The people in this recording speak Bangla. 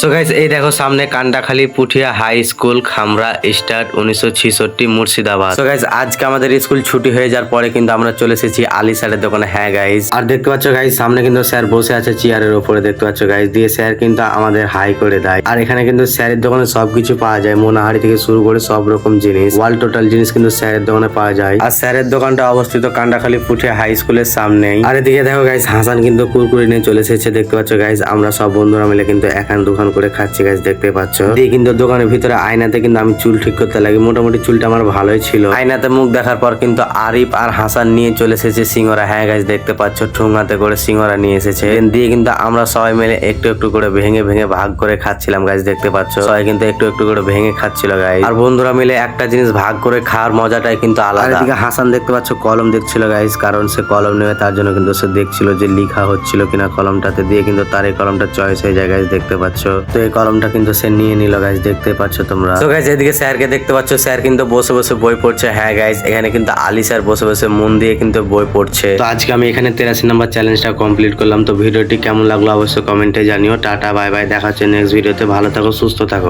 সো গাইস এই দেখো সামনে কান্ডাখালী পুঠিয়া হাই স্কুল খামরা স্টার্ট 1966 মুর্শিদাবাদ। সো গাইস আজকে আমাদের স্কুল ছুটি হয়ে যাওয়ার পরে কিন্তু আমরা চলে এসেছি আলী স্যারের দোকানে। হ্যাঁ গাইস, আর দেখতে পাচ্ছ গাইস সামনে কিন্তু স্যার বসে আছে চেয়ারের উপরে, দেখতে পাচ্ছ গাইস। দিয়ে স্যার কিন্তু আমাদের হাই করে দেয়। আর এখানে কিন্তু স্যারের দোকানে সবকিছু পাওয়া যায়, মোনাহারি থেকে শুরু করে সব রকম জিনিস, ওয়াল টোটাল জিনিস কিন্তু স্যারের দোকানে পাওয়া যায়। আর স্যারের দোকানটা অবস্থিত কান্ডাখালী পুঠিয়া হাই স্কুলের সামনেই। আর এদিকে দেখো গাইস হাসান কিন্তু কুরকুরি নিয়ে চলে এসেছে, দেখতে পাচ্ছ গাইস। আমরা সব বন্ধুরা মিলে কিন্তু এখান দোকান করে খাচ্ছি গাইস, দেখতে পাচ্ছ। দিয়ে কিন্তু দোকানের ভিতরে আয়নাতে কিন্তু আমি চুল ঠিক করতে লাগি, মোটামুটি চুলটা আমার ভালোই ছিল। আয়নাতে মুখ দেখার পর কিন্তু আরিফ আর হাসান নিয়ে চলে এসেছে সিঙ্গরা। হ্যাঁ গাইস দেখতে পাচ্ছ ঠুঙ্গাতে করে সিঙ্গরা নিয়ে এসেছে। দিয়ে কিন্তু আমরা সবাই মিলে একটু একটু করে ভেঙে ভেঙে ভাগ করে খাচ্ছিলাম গাইস, দেখতে পাচ্ছ। সবাই কিন্তু একটু একটু করে ভেঙে খাচ্ছিল গাইস। আর বন্ধুরা মিলে একটা জিনিস ভাগ করে খাওয়ার মজাটাই কিন্তু আলাদা। এদিকে হাসান দেখতে পাচ্ছ কলম দেখছিল গাইস, কারণ সে কলম নেবে তার জন্য কিন্তু সে দেখছিল যে লেখা হচ্ছিল কিনা কলমটাতে। দিয়ে কিন্তু তার এই কলমটা চয়েস হয়ে যায় গাইস, দেখতে পাচ্ছ। তো এই কলমটা কিন্তু সে নিয়ে নিল গাইস, দেখতে পাচ্ছ তোমরা। তো গাইস এদিকে স্যারকে দেখতে পাচ্ছ, স্যার কিন্তু বসে বসে বই পড়ছে। হ্যাঁ গাইস এখানে কিন্তু আলী স্যার বসে বসে মন দিয়ে কিন্তু বই পড়ছে। তো আজকে আমি এখানে 83 নম্বর চ্যালেঞ্জটা কমপ্লিট করলাম। তো ভিডিওটি কেমন লাগলো অবশ্যই কমেন্টে জানিও। টাটা বাই বাই, দেখা হচ্ছে নেক্সট ভিডিওতে। ভালো থাকো, সুস্থ থাকো।